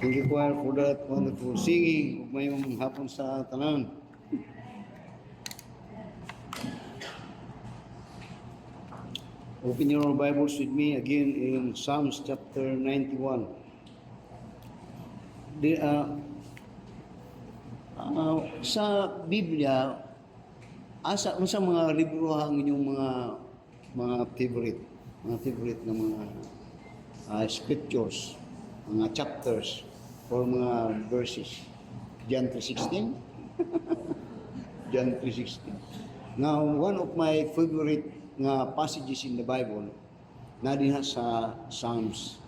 Thank you, choir, for that wonderful singing. Mayong hapon sa tanan. Open your Bibles with me again in Psalms chapter 91. Sa Biblia, asa unsa mga libro ang inyong mga favorite na mga scriptures, mga chapters or mga verses? John 3:16. John 3:16. Now, one of my favorite nga passages in the Bible na diha sa Psalms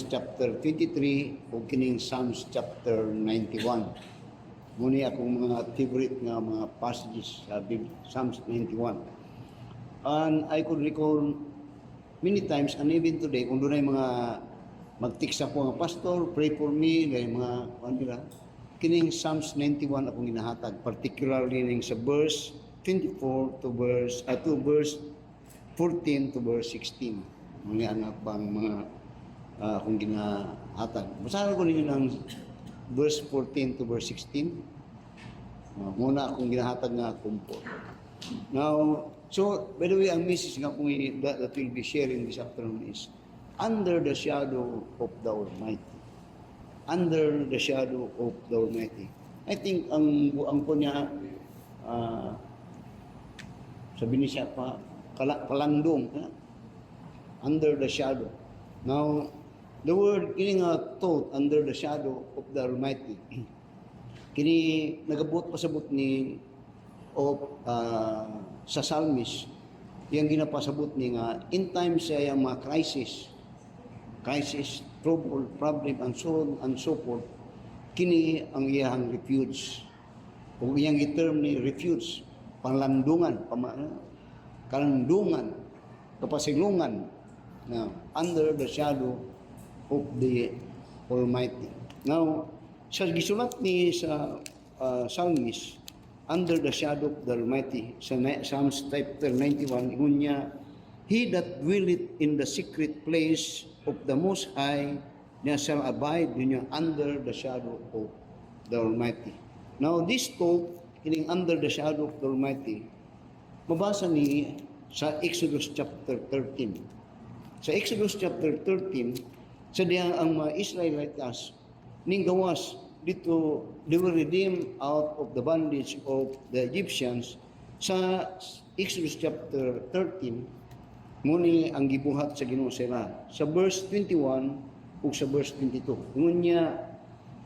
chapter 23 o kining Psalms chapter 91. Muna akong mga favorite nga mga passages sa Psalms 91. And I could recall many times, and even today, kung doon ay mga mag-text ako nga, Pastor, pray for me, gaya mga, kining Psalms 91 akong ginahatag, particularly ning sa verse 24 to verse 14 to verse 16. Mga anak bang mga akong ginahatag. Basahin ko ninyo ng verse 14 to verse 16. Muna akong ginahatag nga comfort. Now, so, by the way, ang message nga kung that will be sharing this afternoon is under the shadow of the Almighty. Under the shadow of the Almighty. I think ang po niya sabi ni siya pa kalandong under the shadow. Now, the word kini nga thought under the shadow of the Almighty. Kini nagabot pasabot ni sa psalmist yang ginapasabot ni nga in times sa yang mga crisis, trouble, problem, and so forth, kini ang iyang refuge. Kung iyang giterm ni refuge, panlandungan, kalandungan, kapasilungan na under the shadow of the Almighty. Now, sa gisulat ni sa psalmist, under the shadow of the Almighty, sa Psalms chapter 91, ngunya, He that dwelleth in the secret place of the Most High, niya shall abide niya under the shadow of the Almighty. Now, this thought, kining under the shadow of the Almighty, mabasa ni sa Exodus chapter 13. Sa Exodus chapter 13, sa diyan ang mga Israelites ning gawas dito, they were redeemed out of the bondage of the Egyptians. Sa Exodus chapter 13, muni ang gibuhat sa Ginoo sila. Sa verse 21 ug sa verse 22. Ngunya,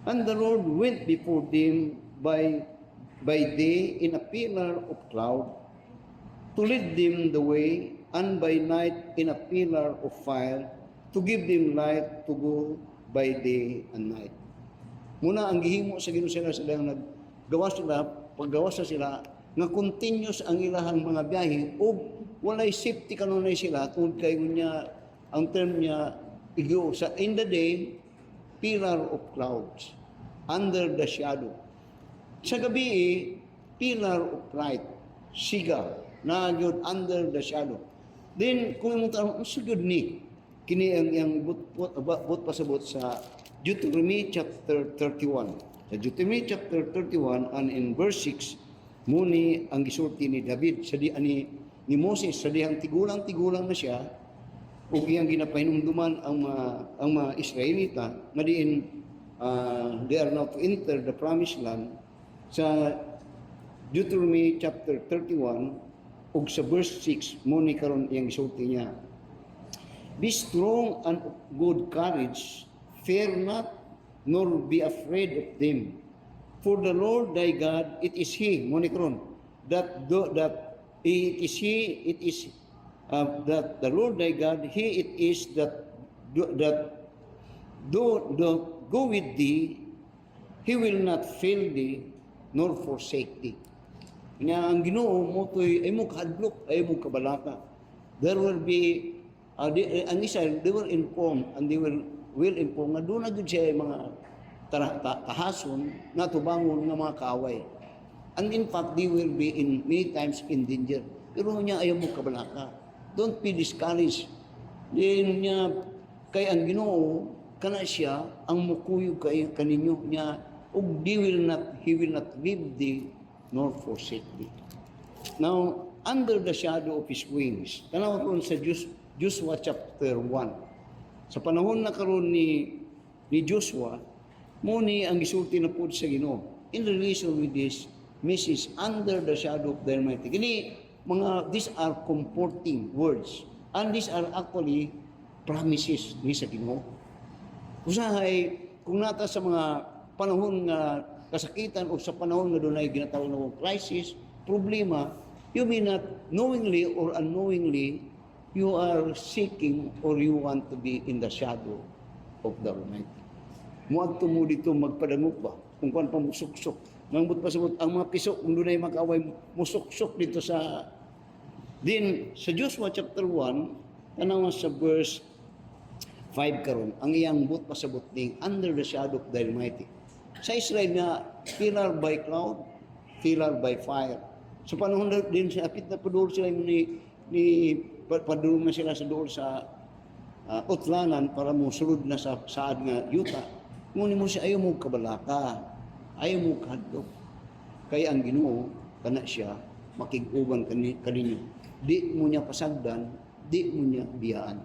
and the Lord went before them by day in a pillar of cloud to lead them the way, and by night in a pillar of fire to give them light to go by day and night. Muna ang gihimo sa Ginoo sila naggawas sila, paggawas sila nga continuous ang ilahang mga biyahe o walay safety kanunay sila tungod kay niya ang term niya igo sa in the day pillar of clouds under the shadow. Sa gabi, pillar of light, siga, na yun under the shadow. Then, kung yung tanong, ang sugod ni, kini ang but pasabot sa Deuteronomy chapter 31. Sa Deuteronomy chapter 31, and in verse 6, muni ang gisulti ni David, sa ni Moses, sa dihang tigulang na siya, o iyang ginapahinumduman ang mga Israelita, na diin, they are now to enter the promised land. Sa Deuteronomy chapter 31 ug sa verse 6 mo ni karon iyang gisulti niya, be strong and of good courage, fear not, nor be afraid of them, for the Lord thy God, it is He mo ni karon that the Lord thy God, He it is that go with thee, He will not fail thee nor forsake thee. Nga ang Ginoo mo to'y ay mo kahadlok, ay mo kabalaka. There will be ang Israel, they were informed and they will inform nga doon na doon siya mga tahason na tubangon ng mga kaaway. And in fact, they will be many times in danger. Pero niya ayaw mo kabalaka. Don't be discouraged. Diyan niya, kay ang Ginoo, kana siya ang mukuyog kay kaninyo niya ug he will not leave thee nor forsake thee. Now, under the shadow of his wings, tanaw ron sa Joshua chapter 1. Sa panahon na karon ni Joshua, muni ang gisulti na pud sa Ginoo in relation with this message under the shadow of the Almighty. Kini these are comforting words and these are actually promises ni sa Ginoo. Usahay kung nata sa mga panahon nga kasakitan o sa panahon nga dunay ginatawag na crisis, problema, you may not knowingly or unknowingly you are seeking or you want to be in the shadow of the Almighty. Muadto mo dito magpadangop ba? Kung kuan pa musuksok. Manggut pa sabot ang mga piso kung dunay makaway musuksok dito sa sa Joshua chapter 1 tanaw sa verse 5 karon ang iyang but pasabot ning under the shadow of the Almighty. Sa Israel na pillar by cloud, pillar by fire. So panahon din sa apit na padulong sila padulong na sila sa doon sa utlanan para mo sulod na sa saad nga yuta. Ngunit mo siya ayaw mo kabalaka, ayaw mo kahadlok. Kaya ang Ginoo kana siya makig-uban kaninyo. Di mo niya pasagdan, di mo niya biyaan.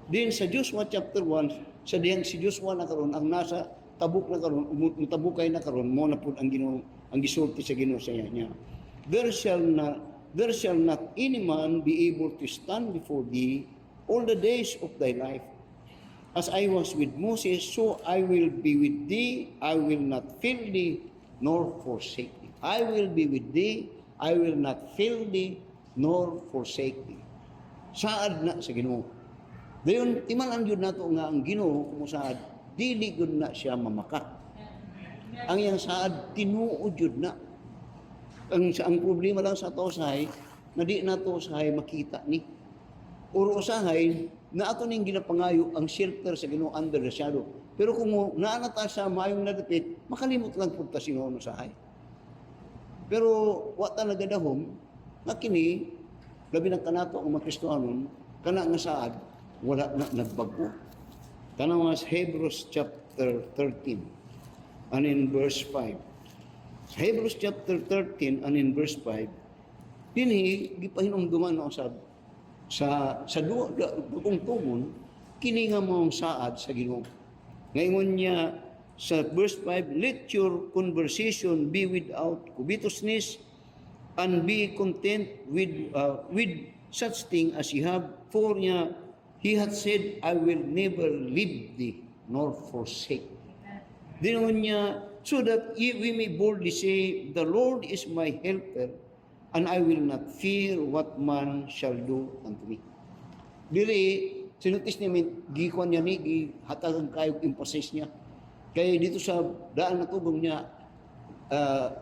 Din sa Joshua chapter 1, sa dihang si Joshua na karon ang nasa tabuk na karon, mutabukay na karon mo na pud ang Ginoo ang gisulti sa Ginoo sa niya. There shall not any man be able to stand before thee all the days of thy life. As I was with Moses, so I will be with thee. I will not fail thee, nor forsake thee. I will be with thee. I will not fail thee, nor forsake thee. Saad na sa Ginoo. Dayon, timan-an yun nato nga ang Ginoo, kung saad, dili gud na siya mamaka. Ang iyang saad, tinuod yun na. Ang problema lang sa ato usahay, na di na to usahay makita ni. Uro usahay, na ato ning ginapangayo ang shelter sa Ginoo under the shadow. Pero kung naanata sa mayong nadapit, makalimot lang po ta sinuon usahay. Pero wa talaga dahom, nga kini, labi na kanato ang mga Kristohanon, kana nga saad, wala na nagbago. Kana nga sa Hebrews chapter 13, and in verse 5. Sa Hebrews chapter 13 and in verse 5, dinhi gipahinumduman no sa dutong tugon kini nga mong saad sa Ginoo. Ngayon niya sa verse 5, let your conversation be without covetousness and be content with such thing as you have, for niya he hath said, I will never leave thee nor forsake thee. Dinon niya, so that we may boldly say, the Lord is my helper, and I will not fear what man shall do unto me. Dili, sinutis niya, gikuan niya ni, gihatagan kayo emphasis niya. Kaya dito sa daan na tubong niya,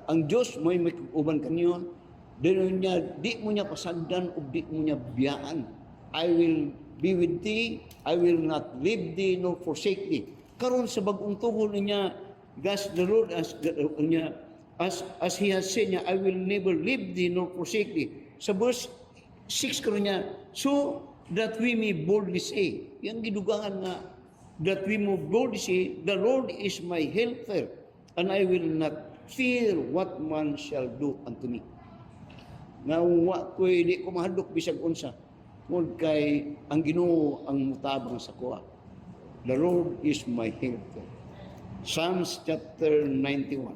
ang Diyos may uban kanyo, dinon niya, di mo niya pasagdan o di mo niya biyaan. I will be with thee, I will not leave thee nor forsake thee. Karon sa bagong tugol niya, as the Lord as he has said niya, I will never leave thee nor forsake thee. Sa verse 6 karon niya, so that we may boldly say, yang gidugangan nga, that we may boldly say, the Lord is my helper, and I will not fear what man shall do unto me. Nawa ko'y di ko mahadlok bisag unsa, kung kay ang Ginoo ang mutabang sa kuha. The Lord is my helper. Psalms chapter 91.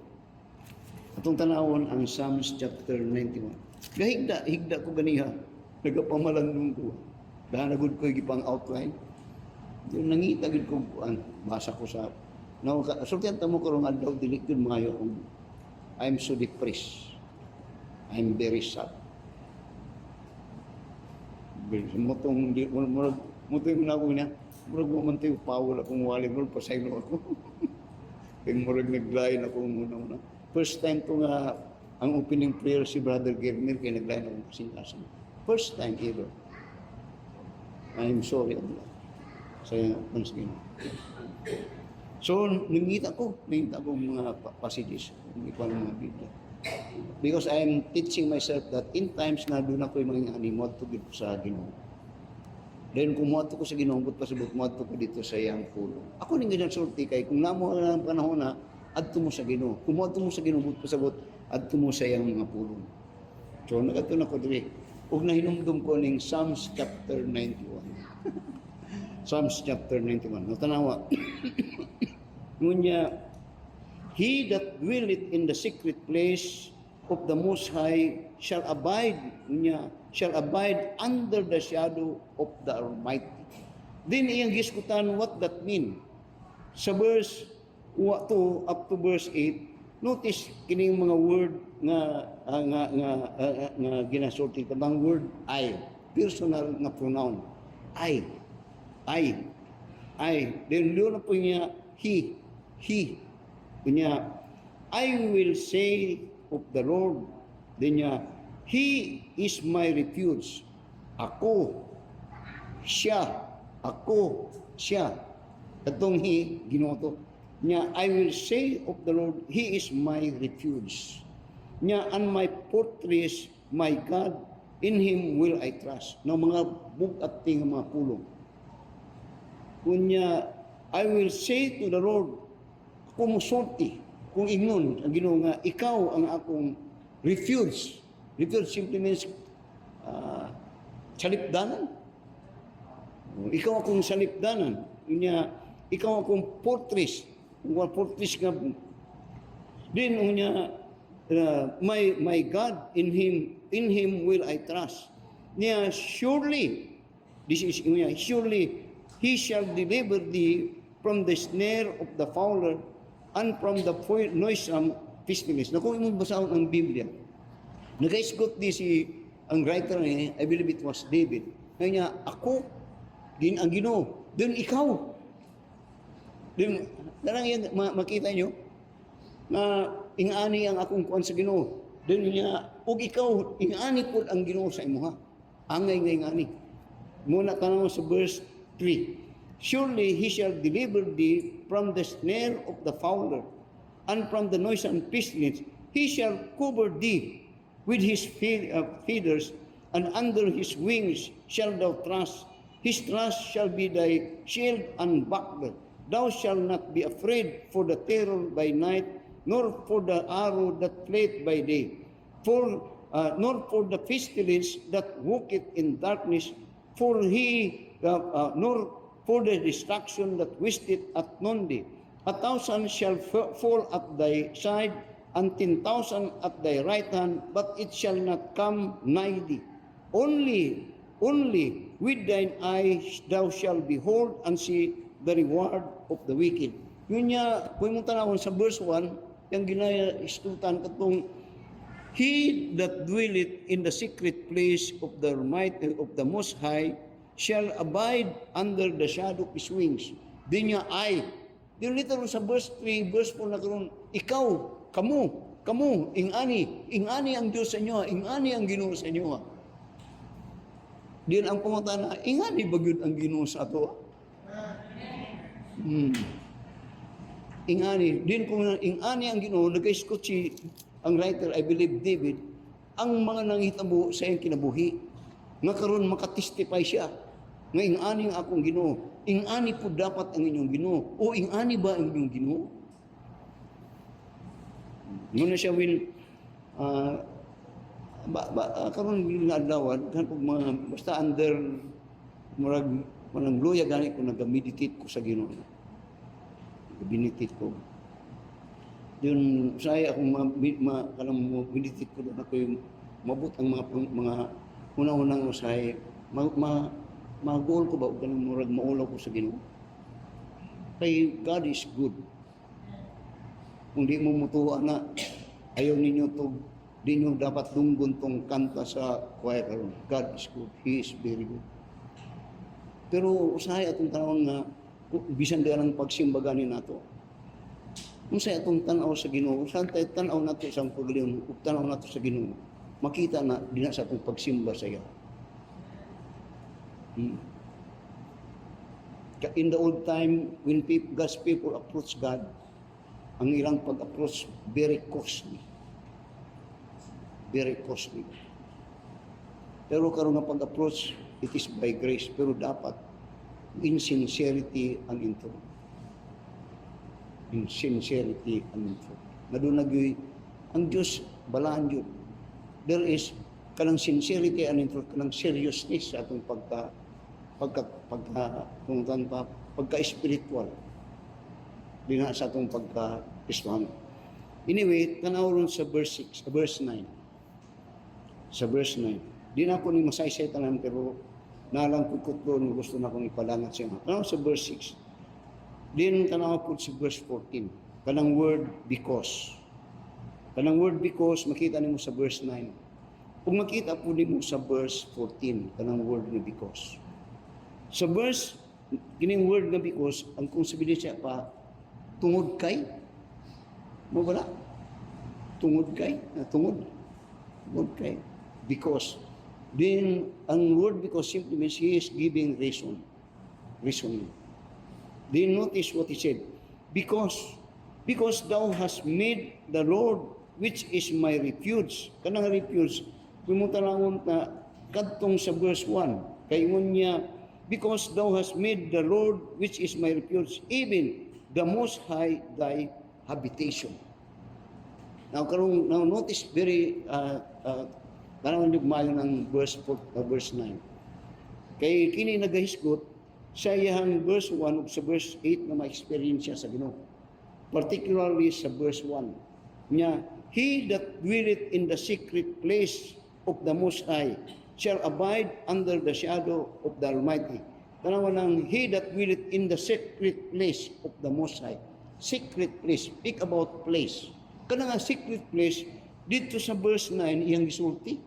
Atong tanawon ang Psalms chapter 91. Higda ko ganiha. Nagapamalandong ko. Dahanagod ko gipang outline. Yung nangita gid ko basa ko sa sultihan tamo karong adlaw dili gud maayo. I'm so depressed. I'm very sad. Mutong na ako niya. Murag mo man tayo pawal akong wallet mo, pasaylo ako. Kaya murag naglayan ako muna. First time ko nga, ang opening prayer si Brother Germer, kaya naglayan akong kasingkasan. First time ever. I'm sorry, Allah. Saya once again. So, nangita ko mga passages, hindi ko mga Biblia. Because I'm teaching myself that in times na doon ako yung mga animod to give sa Ginoo. Then kumuha ko sa Ginoo, but pasabot mo ko dito sa iyang pulong. Ako ning ganyan sulti kay kung namo ang panahon na adto mo sa Ginoo. Kumuha mo sa Ginoo, but pasabot adto mo sa iyang mga pulong. So nagato na ko diri. Ug nahinumdum ko ning Psalms chapter 91. Psalms chapter 91. Natanawa. Ngunya, he that dwelleth in the secret place of the Most High shall abide under the shadow of the Almighty. Then iyang giskutan what that mean. Sa verse 2 up to verse 8, notice kining mga word nga ginasulti kabang word I, personal nga pronoun. I. Then doon na po niya he. Kunya, I will say of the Lord. Then niya, He is my refuge. Ako, siya. Katong He, Ginoo niya, I will say of the Lord, He is my refuge. Niya, and my fortress, my God, in Him will I trust. Na mga bugat ting mga pulong. Kunya, I will say to the Lord, ako musulti, kung ingnon, ang Ginoo nga, ikaw ang akong refuge. Refuge simply means salipdanan. Ikaw akong salipdanan. Kunya, ikaw akong fortress. Kung fortress nga. Then, kunya, my God, in Him will I trust. Niya, surely, surely, He shall deliver thee from the snare of the fowler and from the noisome pestilence. Na kung imong basahon ang Biblia, nag-isgot di ang writer niya, I believe it was David. Ngayon niya, ako, din ang Ginoo, din ikaw. Din, darang yan, makita nyo, na ingani ang akong kuwan sa Ginoo. Din niya, ug ikaw, ingani po ang Ginoo sa imo ha. Angay nga ingani. Muna tanong sa verse 3. Surely He shall deliver thee from the snare of the fowler and from the noisome pestilence. He shall cover thee with His feathers, and under His wings shalt thou trust. His trust shall be thy shield and buckler. Thou shalt not be afraid for the terror by night, nor for the arrow that flieth by day, nor for the pestilence that walketh in darkness, nor for the destruction that wasteth at noonday. 1,000 shall fall at thy side, and 10,000 at thy right hand, but it shall not come nigh thee. Only with thine eyes thou shalt behold and see the reward of the wicked. Yun niya, kung mong tanawon sa verse 1, yung ginaya-istutan katong, He that dwelleth in the secret place of the Almighty, of the Most High, shall abide under the shadow of His wings. Di niya ay. Di literal sa verse 3, verse 4 na karon, ikaw, kamu, ingani ang Diyos sa inyo, ingani ang Ginoo sa inyo. Diyan ang pumunta na, ingani ba yun ang Ginoo sa ato? Ingani. Diyan kung ingani ang Ginoo, nag-iskot si ang writer, I believe David, ang mga nangitabo sa iyang kinabuhi, nga karon makatestify siya, nga ingani ang akong Ginoo, ingani po dapat ang inyong Ginoo, o ingani ba ang inyong Ginoo? Muna siya will, karon nga adlawan, mga basta under, marang luya gani ko, nag-meditate ko sa Ginoo. Nag-meditate ko. Yun, saya akong meditate ko doon ako yung mabut ang mga unang-unang usahay, mag-goal ko ba o ganun murag maulaw ko sa Ginoo. Kay God is good. Kung di mo mutuwa na, ayaw ninyo to, di nyo dapat dunggon tong kanta sa choir karon. God is good. He is very good. Pero usahay atong tanawang nga, bisan diyan ang pagsimba ganin nato. Kung sa atong tanaw sa Ginoo, saan tayo tanaw nato isang pagleon, kung tanaw nato sa Ginoo, makita na din sa atong pagsimba sa iya. In the old time, when God's people approach God, ang ilang pag-approach very costly. Very costly. Pero karon nga pag-approach, it is by grace. Pero dapat, in sincerity and in truth. In sincerity and in truth. Nadunagyoy, ang Diyos, balaan yun. There is, kanang sincerity and in truth, kanang seriousness sa atong pagka-spiritual. Di na sa atong pagka-Kristohan. Anyway, tanaw ron sa verse 6, verse 9. Sa verse 9. Di na ako ni masaysay tanan, pero nalang kukutlo ng gusto na akong ipalangat siya. Tanaw sa verse 6. Din tanaw po sa verse 14. Kanang word because. Kanang word because, makita nimo sa verse 9. Kung makita po nimo sa verse 14, kanang word na because. Sa verse, kining word na because, ang kung sabihin siya pa, tungod kay, mo ba na? Tungod kay, tungod kay, because. Then, ang word because simply means he is giving reason. Reasoning. Then notice what he said. Because thou hast made the Lord, which is my refuge. Kanang refuge, pumunta lang na kadtong sa verse 1. Kay niya, because thou hast made the Lord, which is my refuge, even the Most High thy habitation. Now notice very parang yung mayo ng verse 9. Kay kini nagahisgot sa iyang verse 1 ug sa verse 8 na ma-experience siya sa Ginoo. Particularly sa verse 1 niya, he that dwelleth in the secret place of the Most High shall abide under the shadow of the Almighty. Tanawa ng he that dwelleth in the secret place of the Most High. Secret place, speak about place. Kana nga secret place, dito sa verse 9, iyang gisulti.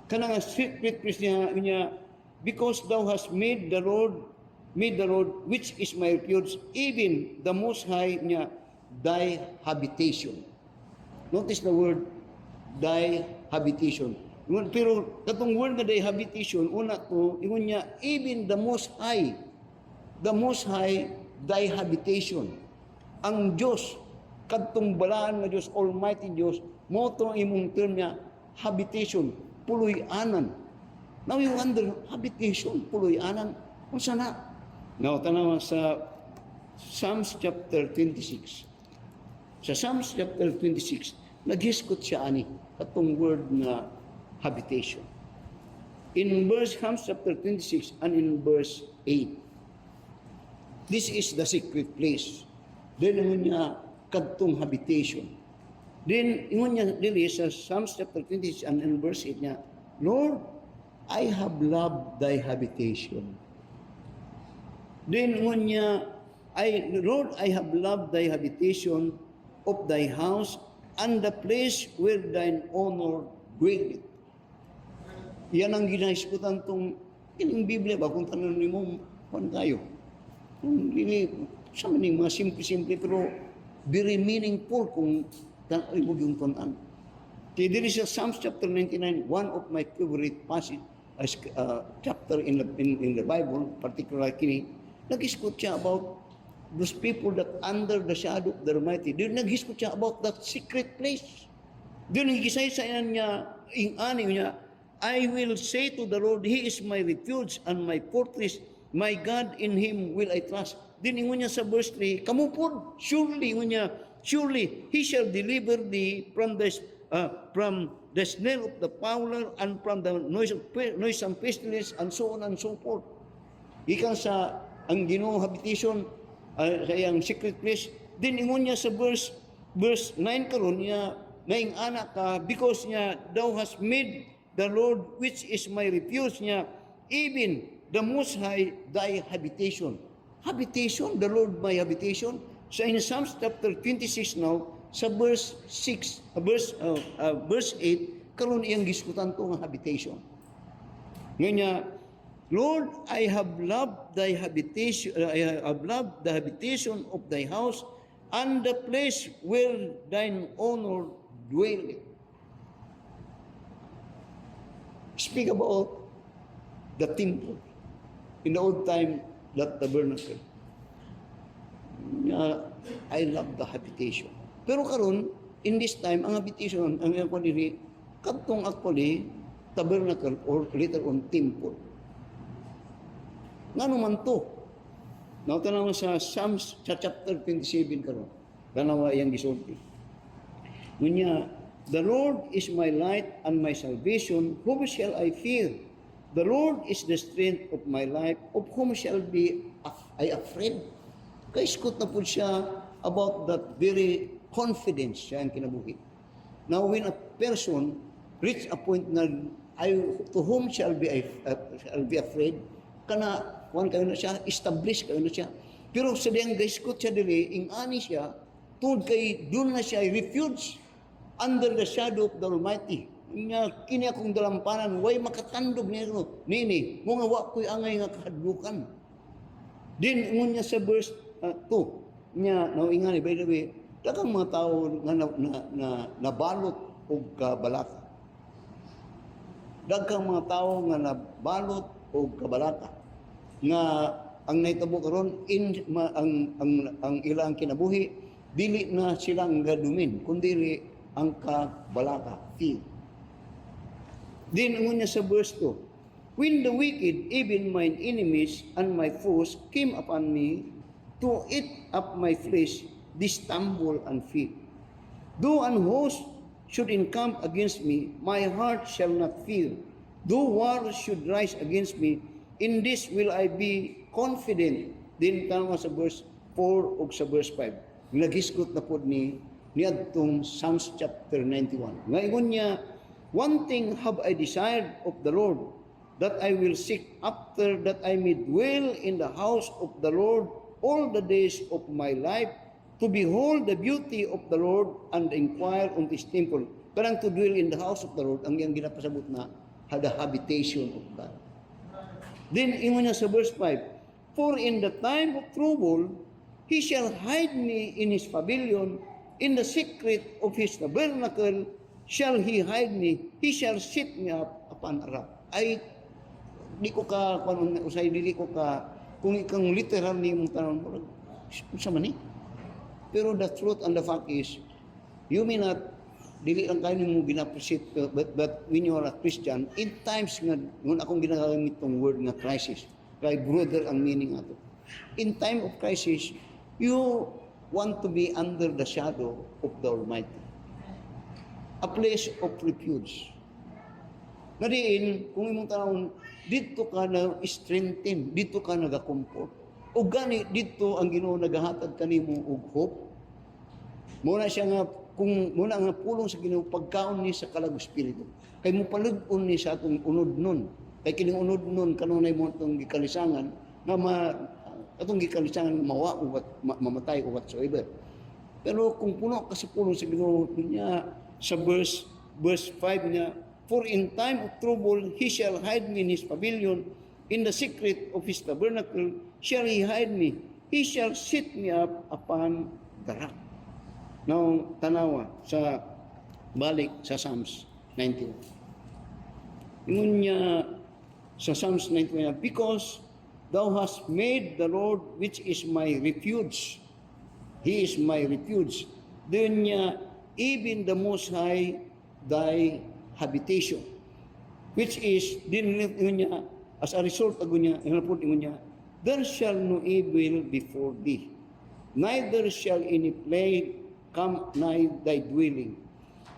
Kana nga secret place niya, because thou hast made the Lord, which is my refuge, even the Most High niya, thy habitation. Notice the word, thy habitation. Pero katong word nga thy habitation, una to, ingon niya, even the Most High, thy habitation. Ang Diyos, kadtong balaan nga Diyos, Almighty Diyos, mo to imong term niya, habitation, puloy-anan. Now you wonder, habitation, puloy-anan, kung sana? Now, tanawa sa Psalms chapter 26. Sa Psalms chapter 26, naghiskot siya ani, katong word na habitation. In Psalms chapter 26 and in verse 8, this is the secret place. Then niya, kadtong habitation. Then, ingon niya dili sa Psalms chapter 26 and in verse 8 niya, Lord, I have loved thy habitation. Then, ingon niya, Lord, I have loved thy habitation of thy house and the place where thine honor dwelleth. Yan ang ginahiskutan tong ining Biblia ba, kung tanan mo, kung tayo. Kung dili, sa maning mga simple-simple, pero very meaningful kung ibog yung tunan. Kaya dili sa Psalms chapter 99, one of my favorite passage, chapter in the Bible, particularly kini, nag-iskot siya about those people that under the shadow of the Almighty. Doon nag-iskot siya about that secret place. Doon nag-isay-sayan niya, ani niya, I will say to the Lord, He is my refuge and my fortress, my God, in Him will I trust. Diningon niya sa verse 3, kamupod, surely, niya, surely, He shall deliver thee from the snare of the fowler and from the noisome pestilence, and so on and so forth. Ikan sa ang Ginoo habitation, sa iyang secret place, diningon niya sa verse 9 karon niya, naing anak ka, because niya, thou hast made the Lord, which is my refuge niya, even the Most High thy habitation. Habitation, the Lord my habitation. So in Psalms chapter 26 now, sa verse 8, karon iyang giskutan to nga habitation. Ngayon, Lord, I have loved thy habitation, I have loved the habitation of thy house and the place where thine honor dwelleth. Speak about the temple. In the old time, that tabernacle. I love the habitation. Pero karon, in this time, ang habitation, ang actually, katong actually, tabernacle or later on temple. Nga naman to. Tanaw sa Psalms sa chapter 27 karon. Tanaw yang gisulti. Ngunya, the Lord is my light and my salvation, whom shall I fear? The Lord is the strength of my life, of whom shall be I afraid? Kaiskot na po siya about that very confidence siya ang kinabuhi. Now, when a person reach a point na to whom shall be afraid, kana kuan kayo na siya, establish kayo na siya. Pero sa diyang gaiskot siya dili, ingani siya, tungod kay doon na siya refuge under the shadow of the Almighty. Nga kini akong dalampanan, way makatandog niya no. Nini, mga wa ko'y angay nga kahadlukan. Din ingon niya sa verse 2, niya nauingani, by the way, daghang mga tao nga nabalot og kabalaka. Daghang mga tao nga nabalot og kabalaka. Nga ang naitabo karon ang ilang kinabuhi dili na silang gadumin kundi ang kabalaka, fear. Then ingon niya sa verse 2, when the wicked, even mine enemies and my foes, came upon me to eat up my flesh, they stumble and fear. Though an host should encamp against me, my heart shall not fear. Though war should rise against me, in this will I be confident. Then tanaw sa verse 4 ug sa verse 5. Nagisgot na pod ni adtong Psalms chapter 91. Nga ingon niya, one thing have I desired of the Lord, that I will seek after, that I may dwell in the house of the Lord all the days of my life, to behold the beauty of the Lord and inquire on His temple. Parang to dwell in the house of the Lord, ang iyang ginapasabot na the habitation of God. Then ingon niya sa verse 5, for in the time of trouble, He shall hide me in His pavilion, in the secret of His tabernacle shall He hide me, He shall set me up upon a rock. Ay, di ko ka, usay, dili ko ka, kung ikang literal ni mong tanong, sa mani. Pero the truth and the fact is, you may not, dili lang kayo mo ginapresit, but when you are a Christian, in times nga, nung akong ginagamit tong word nga crisis, kay brother ang meaning ato. In time of crisis, you want to be under the shadow of the Almighty. A place of refuge. Nadiin, kung imong tanong, dito ka na strengthen, dito ka nagakomfort. O gani, dito ang Ginoo nagahatag kanimo og hope. Muna siya nga, kung muna nga pulong sa Ginoo pagkaon ni sa kalag espiritu. Kay mo palug-on ni sa atong unod nun. Kay kining unod nun kanunay mo itong gikalisangan na atong gikalisangan mawa o mamatay o whatsoever. Pero kung puno kasi pulong sa Ginoo niya sa verse 5 niya, for in time of trouble He shall hide me in His pavilion, in the secret of His tabernacle shall He hide me, He shall set me up upon the rock. Now, tanawa sa balik sa Psalms 91. Ingon niya sa Psalms 91, because Thou hast made the Lord, which is my refuge. He is my refuge. Doon niya, even the Most High, Thy habitation. Which is, din niya, as a result, niya, there shall no evil before thee, neither shall any plague come nigh thy dwelling.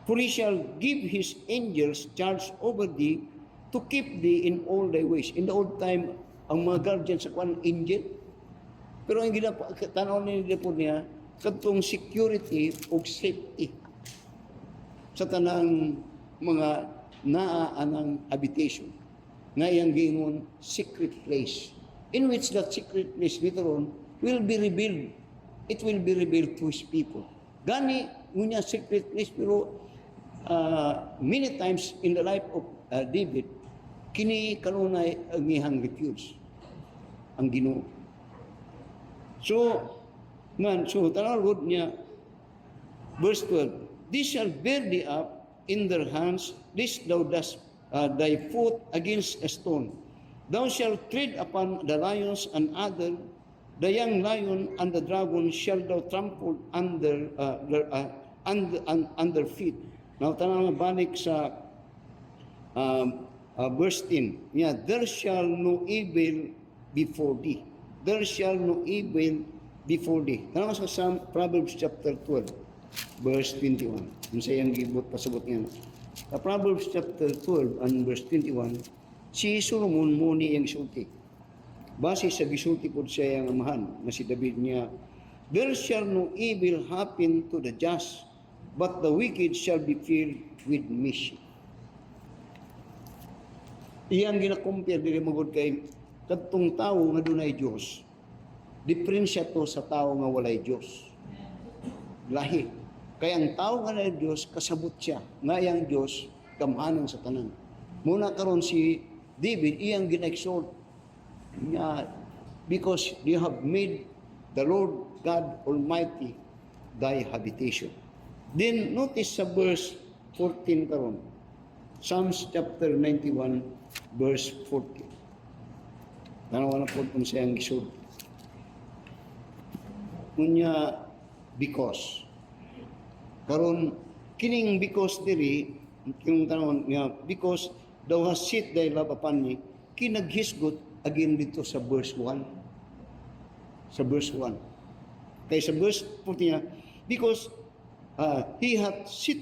For He shall give His angels charge over thee, to keep thee in all thy ways. In the old time, ang mga guardian sa kwan, angel. Pero ang tanaw nila po niya, katong security o safety sa tanang mga naanang habitation na iyang gingon secret place, in which that secret place later on will be revealed. It will be revealed to His people. Gani ngunya secret place, pero many times in the life of David, kini kanunay ang iyang refuge, ang Ginoo. So tanawag niya, verse 12, they shall bear thee up in their hands, lest thou dust thy foot against a stone. Thou shalt tread upon the lions and adder, the young lion and the dragon shall thou trample under feet. Now, tanang balik sa verse 10. Yeah, there shall no evil before thee. There shall no evil before thee. Tanaw sa Proverbs chapter 12, verse 21. Yung sa iyang gibot, pasabot niya. Sa Proverbs chapter 12 and verse 21, si Solomon mo ni iyang sulti. Base sa gisulti po siya iyang amahan, na si David niya, there shall no evil happen to the just, but the wicked shall be filled with mischief. Iyang gina-compare diri magud kay kadtong tawo nga dunay Dios. Diferensya to sa tawo nga walay Dios. Lahi. Kaya ang tawo nga walay Dios kasabot siya nga iyang Dios gamhanan sa tanan. Muna karon si David iyang gina-exhort niya because you have made the Lord God Almighty thy habitation. Then notice sa verse 14 karon. Psalms chapter 91 verse 14. Tanawa na po kung siyang gisod. Kunya, because. Karon kining because diri, yung tanong niya, because thou hast set thy love upon me, kinaghisgot again dito sa verse 1. Sa verse 1. Kaya sa verse 14 niya, because he hath set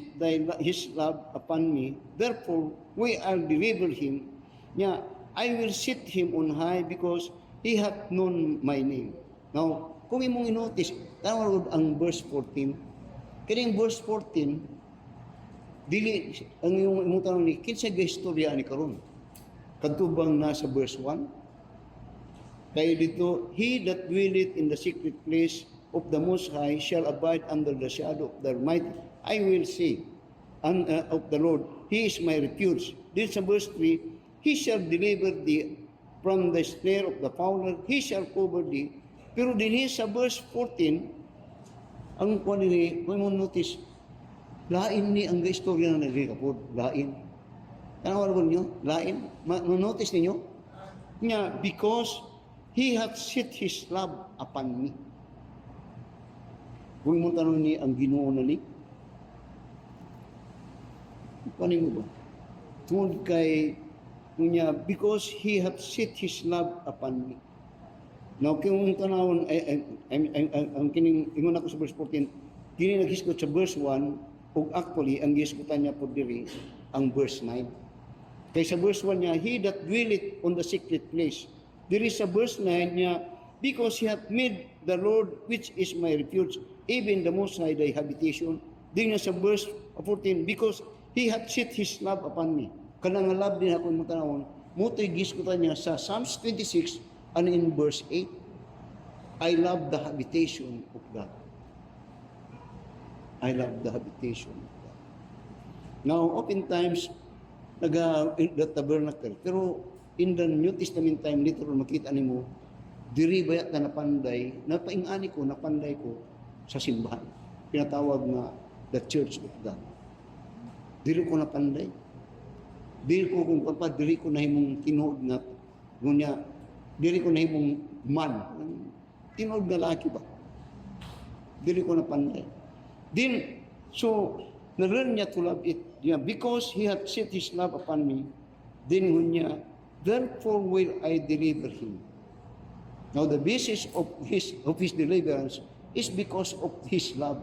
his love upon me, therefore we are deliver him. Niya, I will set him on high because he hath known my name. Now, kung imong inotice, tawag ang verse 14. Kining verse 14, dili ang imong tanong ni kinsa gaistorya ni karon. Kadtubang nasa verse 1. Kaya dito, he that dwelleth in the secret place of the Most High shall abide under the shadow of the Almighty. I will say of the Lord, he is my refuge. Then sa verse 3, he shall deliver thee from the snare of the fowler, he shall cover thee. Pero dinhi sa verse 14, ang kuan ni, kung mo notice, lain ni ang istorya na nagkapod, lain. Ano wala niyo? Lain. Notice niyo? Nga, because he hath set his love upon me. Kung mo tanong ni ang Ginoo na ni, paano mo ba? Tungod kay niya, because he hath set his love upon me. Now, kung tanawon, ang kining, ingon ako sa verse 14, kini naghisgot sa verse 1, o actually, ang gisgotan niya po diri, ang verse 9. Kaya sa verse 1 niya, he that dwelleth on the secret place. Diri sa verse 9 niya, because he hath made the Lord, which is my refuge, even the Most High thy habitation. Diri sa verse 14, because he hath set his love upon me. Kanang love din ako mo tanawon, mutoy gisgotan niya sa Psalms 26 and in verse 8. I love the habitation of God. I love the habitation of God. Now, oftentimes, in the tabernacle, pero in the New Testament time, literal makita nimo, diri bayat na napanday, napaingani ko, napanday ko sa simbahan. Pinatawag na the Church of God. Diri ko napanday. Diri ko kung pa, diri ko nahimong tinuod na, ngunya, diri ko nahimong man. Tinuod na laki ba? Diri ko napanday. Then, so, na-learn niya to love it. Yeah, because he hath set his love upon me, then niya, therefore will I deliver him. Now, the basis of his deliverance is because of his love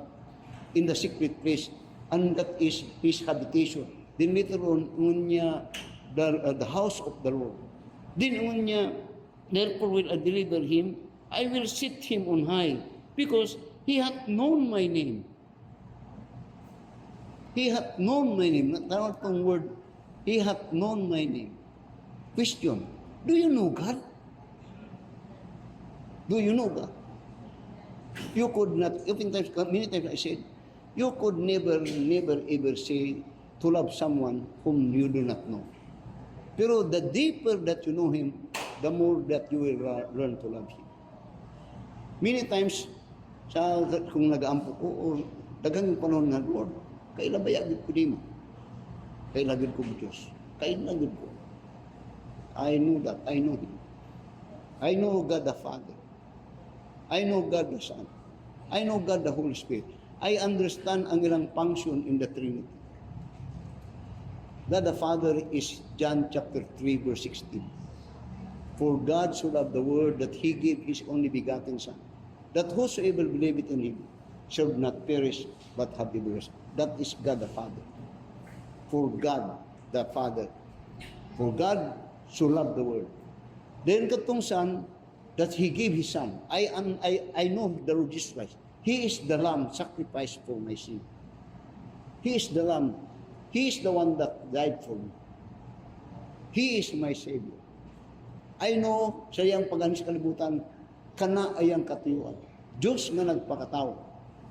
in the secret place, and that is his habitation. Then later on, niya, the house of the Lord. Then niya, therefore will I deliver him, I will set him on high, because he hath known my name. He hath known my name. Tawag tong word, he hath known my name. Question, do you know God? Do you know God? You could not, many times I said, you could never ever say to love someone whom you do not know. Pero the deeper that you know him, the more that you will learn to love him. Many times, kung nag-aampo ko, o dagang panahon nga, Lord, kailabayagid ko di mo. Kailagid ko Diyos. Kailagid ko. I know that. I know Him. I know God the Father. I know God the Son. I know God the Holy Spirit. I understand ang ilang function in the Trinity. God the Father is John chapter 3 verse 16. For God so loved the world that He gave His only begotten Son, that whosoever believeth in Him shall not perish but have everlasting. That is God the Father. For God the Father. For God so loved the world. Then katong Son, that He gave His Son. I know the Lord Jesus Christ. He is the Lamb sacrificed for my sin. He is the Lamb. He is the one that died for me. He is my Savior. I know sa iyang pag-anis kalibutan, kana ayang katuyuan. Diyos nga nagpakatao.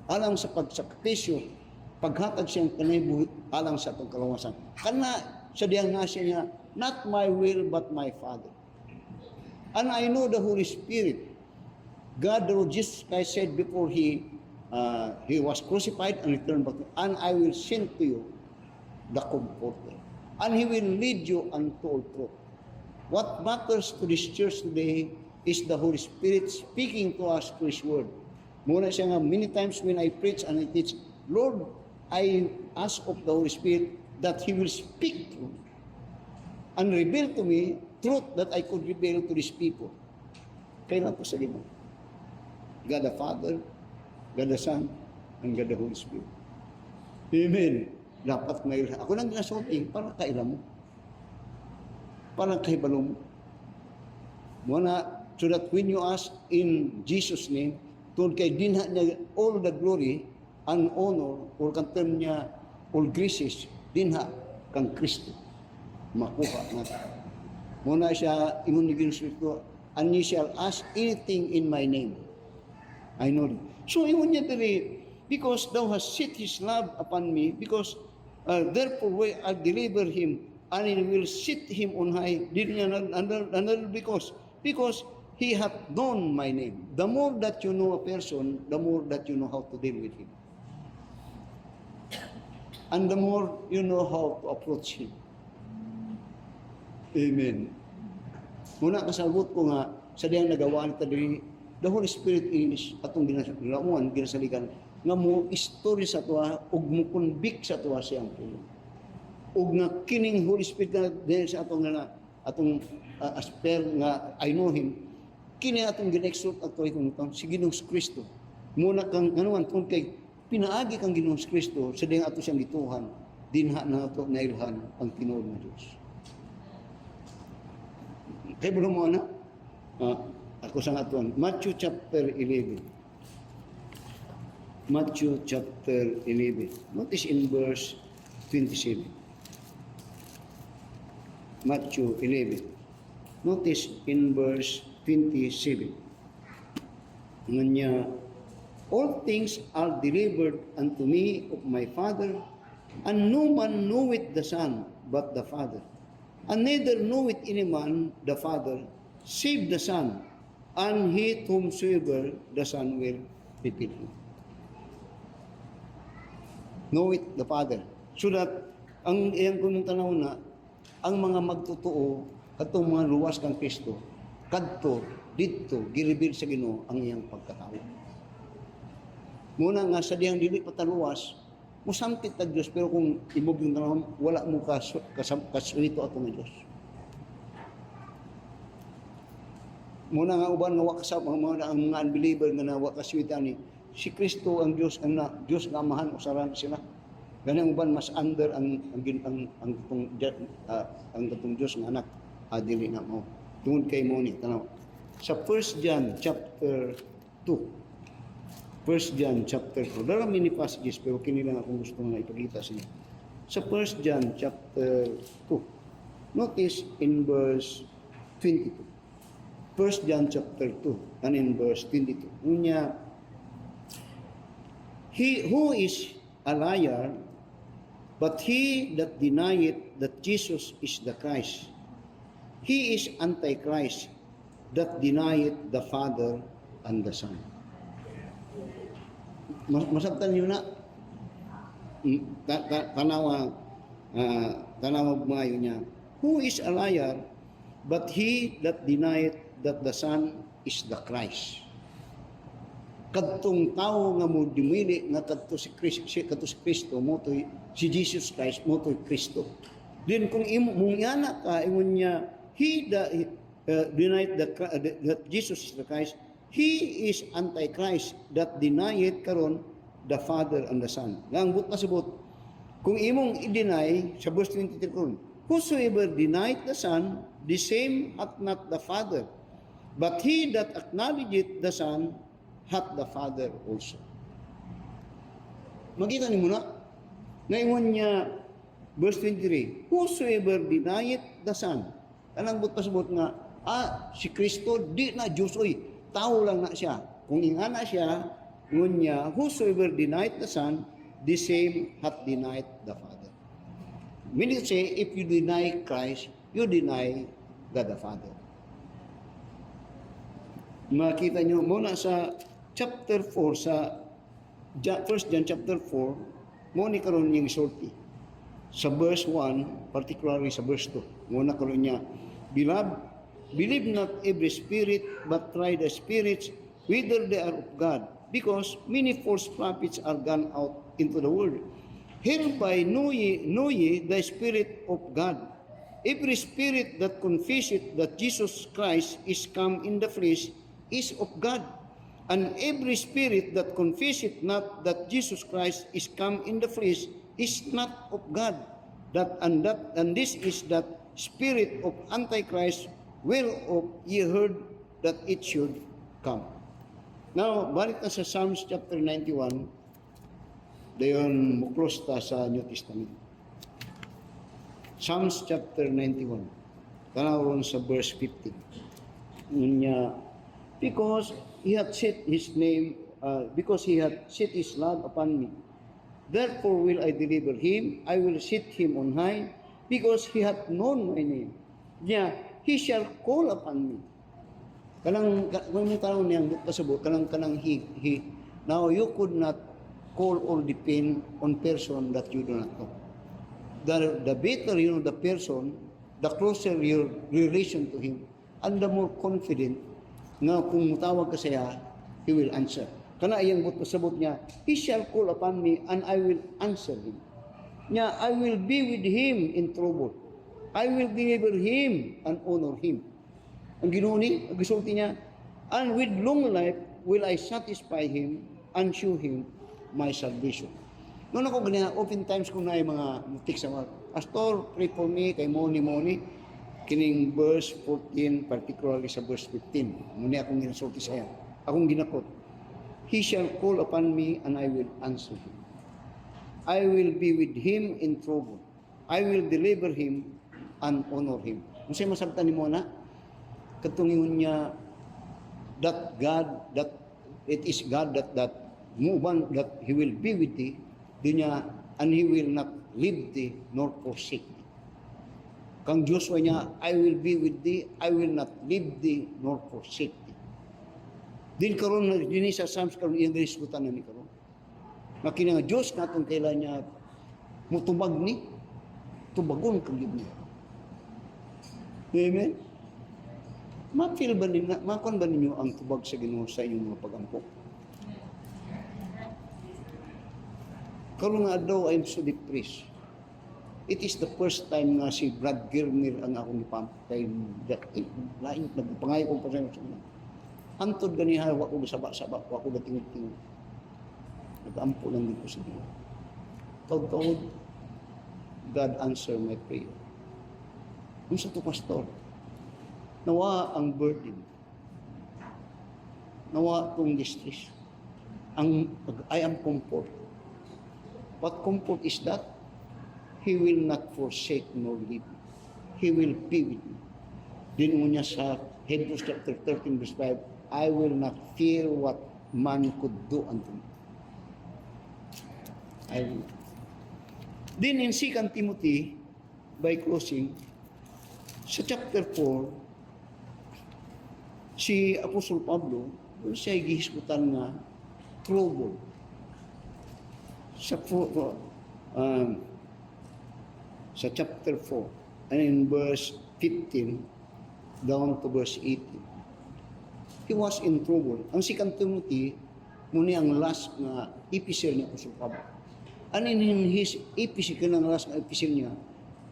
Alang sa pagsakripisyo, paghatag siyang kanaybuhi, alang sa itong kalawasan. Kana sa diyang nga siya, not my will but my Father. And I know the Holy Spirit. God, the Lord Jesus Christ said before He was crucified and returned back, and I will send to you the Comforter. And He will lead you unto all truth. What matters to this church today is the Holy Spirit speaking to us through His Word. Muna siya nga, many times when I preach and I teach, Lord, I ask of the Holy Spirit that He will speak to me and reveal to me truth that I could reveal to these people. Kailan po sa lima? God the Father, God the Son, and God the Holy Spirit. Amen. Dapat may ako nang ginasulti para kailan mo. Parang kahibalo mo. Muna, so that when you ask in Jesus' name, tungkol kay dinha niya all the glory and honor, or kang term niya, all graces, dinha kang Kristo. Makuha natin. Muna siya, ingon ni Ginsuito, and ye shall ask anything in my name. I know it. So, ingon niya dali, because thou hast set His love upon me, because therefore I'll deliver him, and He will sit him on high. Another because He hath known my name. The more that you know a person, the more that you know how to deal with him. And the more you know how to approach him. Amen. Muna kasabot ko nga, sa diyang nagawa nita diri, the Holy Spirit is atong ginasaligan, nga mo istorya sa tuwa, ug mo convict sa tuwa siyang pulo. Ug nga kining Holy Spirit na dahil sa atong asper nga I know Him, kini atong gin-exhort ato itong si Ginoong Kristo. Muna kang anuan kung kay pinaagi kang Ginoong Kristo sa diyang ato siyang gituhan, dinha na ato nailhan ang tinuod nga Dios. Kay bulo mo na ako sa aton Matthew chapter 11. Matthew chapter 11. Notice in verse 27. Matthew 11. Notice in verse 27. Nganya, all things are delivered unto me of my Father, and no man knoweth the Son but the Father. And neither knoweth any man the Father, save the Son, and he whomsoever the Son will reveal him. Knoweth the Father. So that, ang iyang kung tanaw na, ang mga magtotoo, katong mga luwas kang Kristo, kadto, dito, gireveal sa Ginoo ang iyang pagkatao. Muna nga sa diyang dili pataluwas, musampit tag Diyos, pero kung imog yung tanawin, wala mo kasuito ato ng Diyos. Muna nga uban nga wakasap, mga unbeliever nga na wakasuita ni, si Kristo ang Diyos, ang Diyos nga amahan, usaran sila. Ganang uban mas under ang katong Diyos ng anak, dili na mo. Tungod kay mo ni, tanaw. Sa 1 John chapter 2, 1 John chapter 2. Darami ni passages pero kini lang akong gusto nga ipakita sa inyo. Sa 1 John chapter 2. Notice in verse 22. 1 John chapter 2 and in verse 22. Unya, he who is a liar, but he that denieth that Jesus is the Christ, he is Antichrist, that denieth the Father and the Son. Masabtan nyo na, tanawa mga niya, who is a liar, but he that denieth that the Son is the Christ. Kadtong tao nga mo dimili nga kadto si Kristo mo toy si Jesus Christ mo toy Kristo. Then kung mong yana ka ingon niya denied that Jesus is the Christ, he is Antichrist that denied karon the Father and the Son. Nga ang but nasabot, kung imong i-deny sa verse 23 karon, whosoever denied the Son, the same hath not the Father. But he that acknowledgeth the Son hath the Father also. Makita ni mo na, ngayon niya, verse 23, whosoever denieth the Son, kanang but pasabot nga, si Kristo, di na Diyos, tao lang na siya. Kung ingana siya, ngayon niya, whosoever denieth the Son, the same hath denied the Father. Meaning say, if you deny Christ, you deny God the Father. Makita nyo, muna sa chapter 4, sa 1 John chapter 4, muna karon yung isulti. Sa verse 1, particularly sa verse 2, muna karon niya, Beloved, believe not every spirit, but try the spirits, whether they are of God, because many false prophets are gone out into the world. Hereby know ye the Spirit of God. Every spirit that confesseth that Jesus Christ is come in the flesh is of God. And every spirit that confesseth not that Jesus Christ is come in the flesh is not of God. And this is that spirit of Antichrist, whereof ye heard that it should come. Now, balik na sa Psalms chapter 91, dayon muklos ta sa New Testament. Psalms chapter 91, kanawon sa verse 15. Unya, because he hath set his name, because he hath set his love upon me, therefore will I deliver him, I will set him on high, because he hath known my name. Yeah, he shall call upon me. Kanang kung may tanong niyang kasabot, kanang he. Now you could not call or depend on person that you do not know. The better you know the person, the closer your relation to him, and the more confident na kung mutawag ka siya, he will answer. Kana iyang sabot niya, he shall call upon me and I will answer him. Niya, I will be with him in trouble. I will deliver him and honor him. Ang ginuni, ang gisulti niya, and with long life will I satisfy him and show him my salvation. Noon ako ganyan, oftentimes kung na mga mutik sa mga, Pastor, pray for me, kay Moni, kining verse 14, particularly sa verse 15. Muna akong ginasulti sa iya. Akong ginakot. He shall call upon me and I will answer him. I will be with him in trouble. I will deliver him and honor him. Kung sa'yo masabta ni Mona, katungingon niya, that God, that it is God that muban, that he will be with thee, niya, and he will not leave thee nor forsake thee. Kang Joshua niya, I will be with thee, I will not leave thee nor forsake thee. Din karon na din sa Psalms karon iyang ginisgutan na ni karon. Makina nga Dios natong kailan niya mutubag ni tubagon kang niya. Amen. Ma-feel ba ninyo, makon ba ninyo ang tubag sa Ginoo sa inyong mga pag-ampok? Karon nga daw I'm so depressed. It is the first time nga si Brad Gilmer ang akong ipampay. Lain, nagpangayo kong pasayang sa mga. Antod ganiha, wako gasaba-saba, wako gatingin-tingin. Nag-ampo lang dito sa Ginoo. Taud-taud, God answer my prayer. Kung sa to, Pastor, nawa ang burden. Nawa itong distress. I am comfort. What comfort is that? He will not forsake nor leave me. He will be with me. Din mo niya sa Hebrews chapter 13 verse 5, I will not fear what man could do unto me. I will. Then in 2 Timothy, by closing, sa chapter 4, si Apostol Pablo, siya gihisgutan nga trouble. Sa chapter 4, and in verse 15, down to verse 18. He was in trouble. Ang 2 Timothy, muna ang last na epistle ni Apostol Pablo. And in his epistle, kanang last na epistle niya,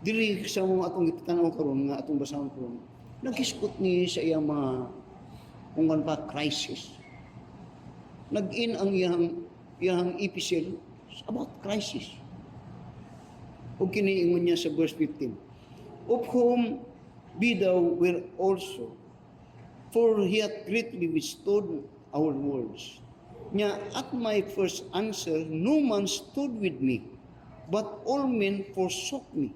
dili sa mga atong gitanaw karon nga atong basahon karon, Nagiskot ni sa iyang mga kung ano pa crisis. Nag-in ang iyang epistle about crisis. O kiniingon niya sa verse 15, of whom be thou were also, for he hath greatly withstood our words. Nya, at my first answer, no man stood with me, but all men forsook me.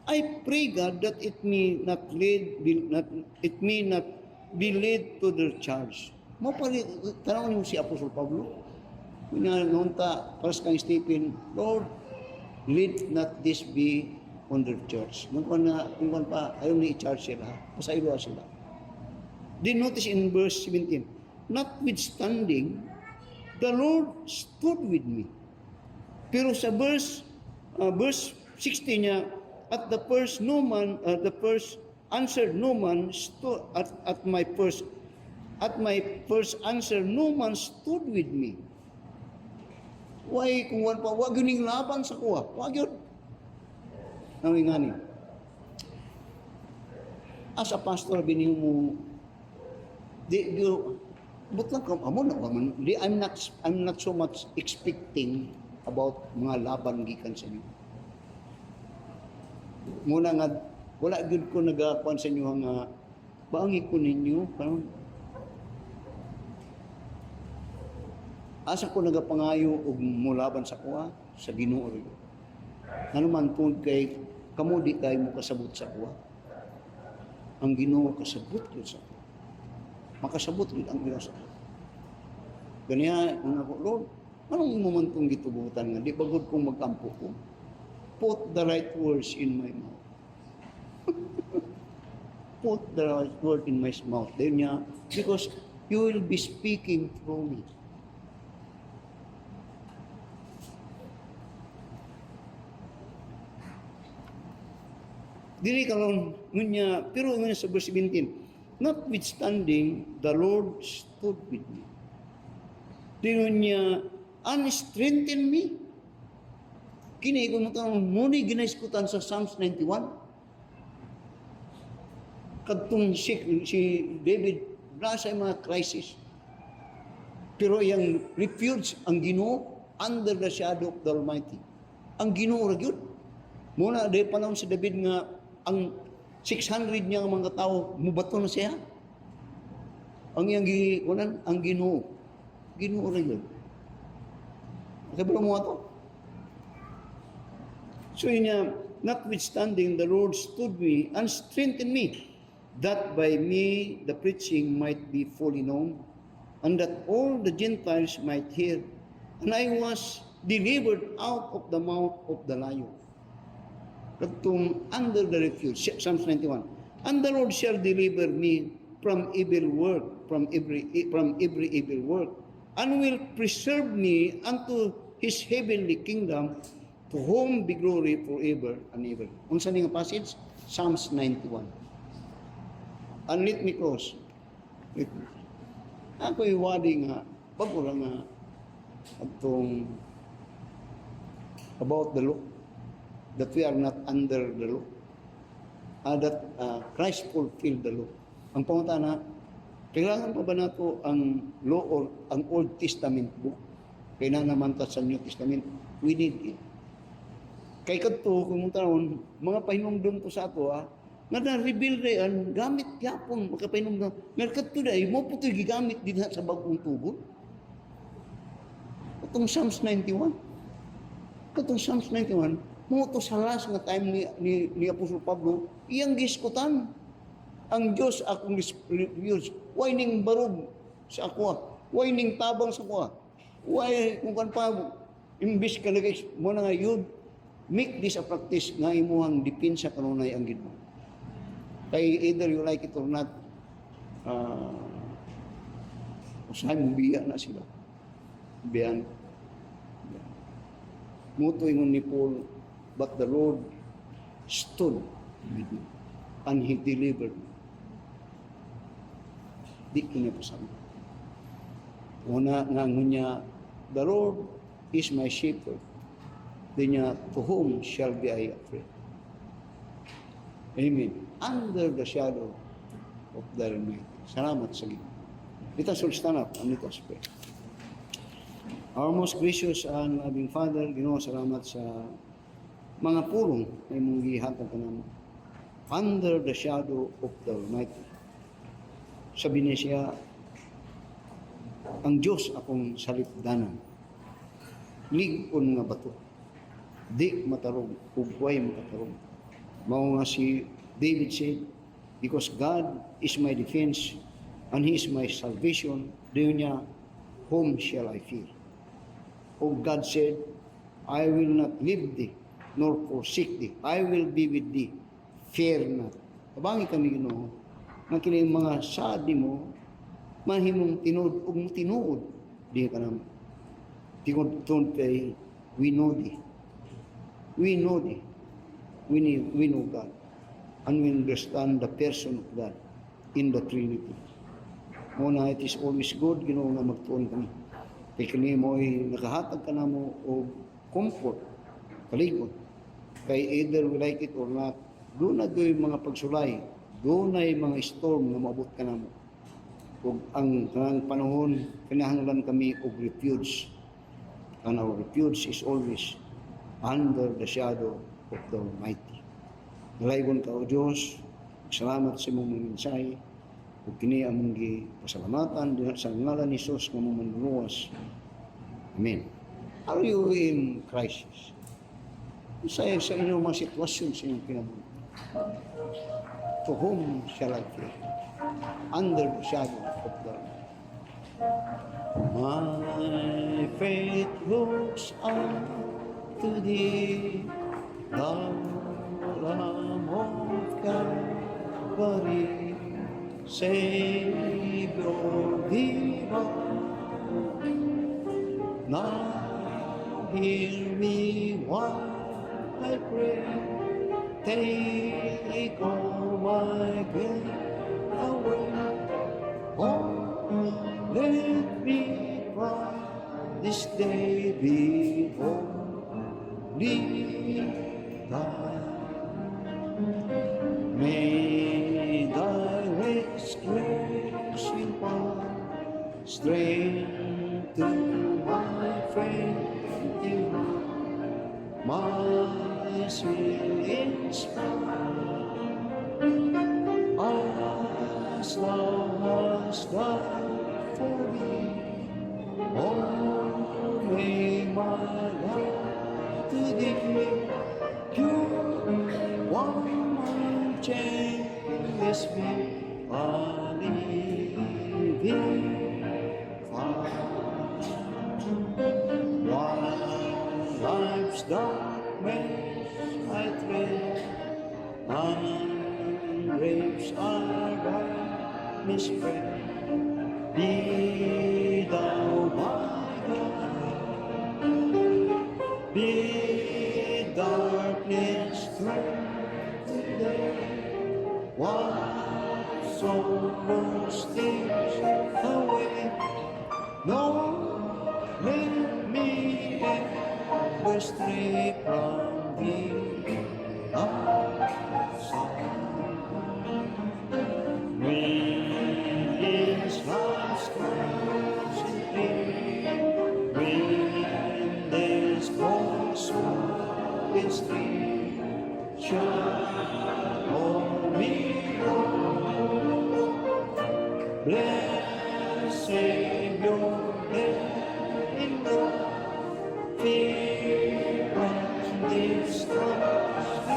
I pray God that it may not be led to their charge. Tanaw niyo si Apostol Pablo. Nunta, paras kang Stephen, Lord, let not this be on their church. Kung pa, ayaw na i-charge sila. Pasaylo sila. Then notice in verse 17, notwithstanding, the Lord stood with me. Pero sa verse 16 niya, at the first answer no man stood at my first answer no man stood with me. Why kung wan pa wag yun laban sa kuha. Wag yun. Nawingani. As a pastor biniyo mo but lang amo na ba man. I'm not so much expecting about mga laban gikan sa inyo. Muna nga, wala gud ko nagakuan sa inyo nga baangi ko ninyo, parang asa ko nagapangayo og mulaban sa kuha sa Ginoo. Ano man tungod kay kamo di kay mo kasabot sa kuha. Ang Ginoo kasabot yun sa kuha. Makasabot yun ang Ginoo sa kuha. Ganiya, ako, Lord, anong mo man itong gitubutan nga? Di bagod kong magkampo ko. Put the right words in my mouth. Put the right word in my mouth. Then niya, because you will be speaking through me. Dili karon ngunya, pero ngunya sa verse 17, notwithstanding, the Lord stood with me. Dili niya, and strengthen me. Kini ko muni ginaiskutan sa Psalms 91. Kadtong si David nasa mga crisis. Pero yang refuge ang Ginoo under the shadow of the Almighty. Ang Ginoo ra gyud. Muna day panahon si David nga ang 600 niya nga mga tao mubato na siya. Ang iyang giunan ang Ginoo. Ginoo ra gyud. Sabi mo ato. So notwithstanding, the Lord stood me and strengthened me, that by me the preaching might be fully known, and that all the Gentiles might hear. And I was delivered out of the mouth of the lion. Under the refuge, Psalms 91. And the Lord shall deliver me from evil work, from every evil work, and will preserve me unto His heavenly kingdom, to whom be glory forever and ever. Unsa ni nga passage? Psalms 91. And let me close. Ako'y wadi nga, bago lang nga, atong about the law, that we are not under the law, that Christ fulfilled the law. Ang pangunta na, kailangan pa ba nato ang law or ang Old Testament book? Kailangan naman ta sa New Testament. We need it. Kay kadto kung taon mga pahinumdom to sa ato nga na-reveal rean gamit gyapon makapahinumdom nga kadto dai mo putoy gigamit dinha sa bag-ong tugon. Katong Psalms 91. Katong Psalms 91 mo to sa last nga time ni Apostol Pablo iyang giskutan ang Dios akong refuge. Why ning barog sa ako? Why ning tabang sa ako? Why kung kan pa imbis ka nag mo na nga yun make this a practice nga imuhang depensa kanunay ang Ginoo. Kay either you like it or not, usahay mo biya na sila. Biyan. Muto ingon ni Paul, but the Lord stood with me and He delivered me. Di ko niya pasama. Una nga ngunya, the Lord is my shepherd. Dinya, to whom shall be I afraid? Amen. Under the shadow of the Almighty. Salamat sa Ginoo. Let us all stand up and let us pray. Our most gracious and loving Father, Ginoo, salamat sa mga pulong na imong gihatag kanamo under the shadow of the Almighty. Sabi niya siya, ang Diyos akong salipdanan, lig-on nga bato, di matarong, ugway makatarong. Mao nga si David said, because God is my defense and He is my salvation, diyon niya, whom shall I fear? O God said, I will not leave thee, nor forsake thee. I will be with thee. Fear not. Kabangi kami Ginoo, nga kini mga sadi mo, mahimong tinuod ug tinuod di ka naman. Tingod kay we know thee. We know thee. We know God. And we understand the person of God in the Trinity. Muna, it is always good, Ginoo, nga magtuon kami. Kaya kini mo ay nakahatag ka na mo o comfort, kaligod. Kay either we like it or not, doon na doon mga pagsulay, doon na mga storm na maabot ka na mo. Kung ang panahon, kinahanglan kami og refuge. And our refuge is always under the shadow of the Almighty. Nalaygon ka o Diyos, salamat sa imong mensahe, ug kini among gipasalamatan diha sa ngalan ni Jesus nga mong manluwas. Amen. Are you in crisis? Sa inyong mga sitwasyon sa inyong kinabuhi? To whom shall I fear? Under the shadow of the Almighty. My faith looks up to thee, thou Lamb of Calvary, Savior divine. Now hear me while I pray, take all my guilt away. Oh, let me cry this day before thee. May thy grace impart strength to my fainting heart, my spirit inspire. As thou hast died for me, oh, may my life to thee pure, one changeless be a living fire. While life's dark maze I tread, and graves are by me spread, be thou my God, be darkness through today, while sorrow steals away. No, let me ever stray from thee. When is life's closing, when there's cold smoke and steam, shall all me blessed Savior, let in love, fear and distrust.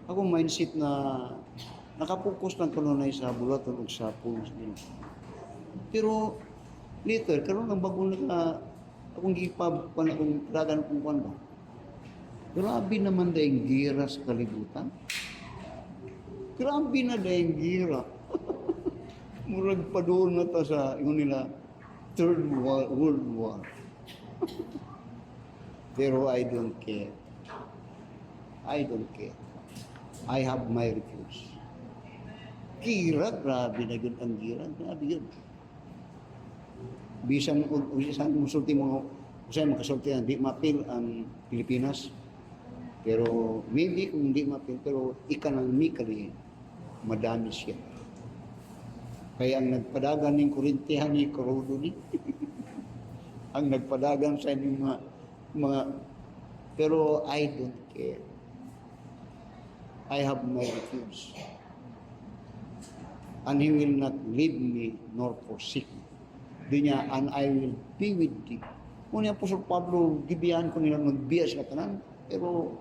Akong mindset na nakapokus lang kanunay sa bulaton ug sa pulos din. Pero later karon ang bagong akong gipabkuan akong dagan kung kuan ba. Grabe naman daing gira sa kalibutan. Grabe na daing gira. Murag pa doon na ta sa ingon nila Third World War. Pero I don't care. I don't care. I have my refuge. Gira, grabe na yun ang gira. Grabe yun. Bisan musulti mo, kasi makasulti na di mapil ang Pilipinas. Pero maybe kung di mapil, pero economically, madami siya. Kaya ang nagpadagan ng Korintihan ni Corodo ni, ang nagpadagan sa inyong mga, pero I don't care. I have my refuge. And He will not leave me nor forsake me. Doon niya, and I will be with thee. Muna Apostol Pablo, gibiyan ko nilang magbiya sa katanan, pero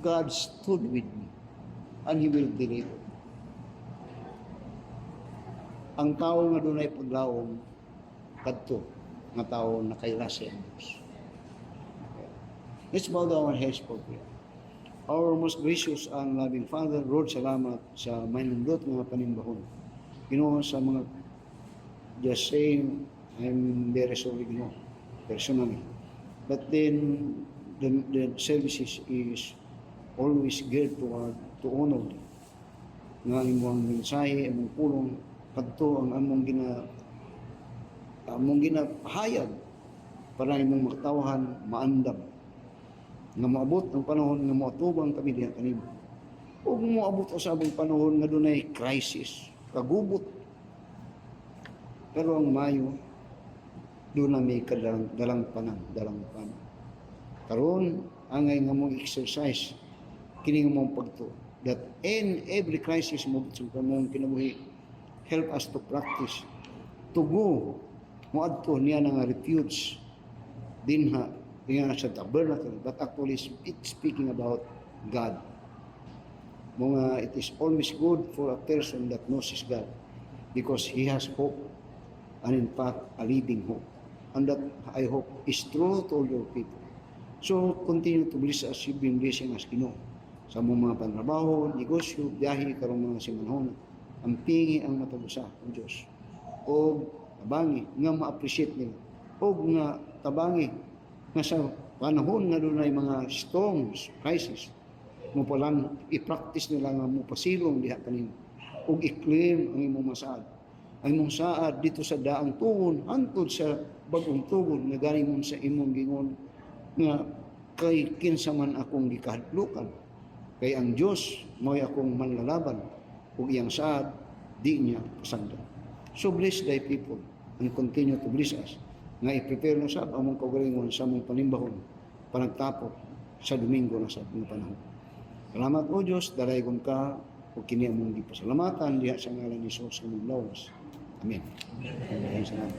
God stood with me, and He will deliver. Ang tao nga doon ay paglaom, kadto, nga tao na kailasa ang Diyos. Let's bow down our heads for prayer. Our most gracious and loving Father, Lord, salamat sa manindot mga panimbahon. Ginoo, sa mga just saying, I'm very sorry, Ginoo, personally. But then, the services is always geared toward to honor Thee. Nga imong mensahe, imong pulong, kadto ang among ginahayag para imong makatawahan, maandam. Nga maabot ang panahon nga moatubang kami diha kanimo. Ug moabot sa abong panahon nga dunay crisis, kagubot. Pero ang Mayo, doon na may dalang panang. Karon angay nga mong exercise, kini nga mong pagtuo, that in every crisis mo sa mong kinabuhi, help us to practice, to go, moadto niya nga refuge, dinha, niya sa tabernacle, but actually it's speaking about God. It is always good for a person that knows his God, because he has hope, and in fact, a living hope. And that, I hope, is true to all your people. So, continue to bless us, you've been blessing us, Ginoo, sa mga panrabaho, negosyo, biyahe, karong mga simanhon, ang pingi ang matabusa ng Diyos. O tabangi, nga ma-appreciate nila. O nga tabangi, nga sa panahon nga doon ay mga storms, crisis, mo palang i-practice nila nga mo pasilong diha kanino. O i-claim ang imong masaad. Ang imong saad dito sa daang tugon, hantod sa bagong tugon, nga gani mo sa imong gingon, nga kay kinsa man akong gikahadlukan. Kay ang Diyos mo'y akong manlalaban, ug iyang saad, di niya pasagdan. So bless thy people and continue to bless us. Nga i-prepare na sab among kaugalingon sa among panimbahon panagtapok sa Domingo na sa mga panahon. Salamat o Diyos, daraygon ka o kini among gipasalamatan diha sa ngalan ni Jesus sa among lawas. Amen. Salamat.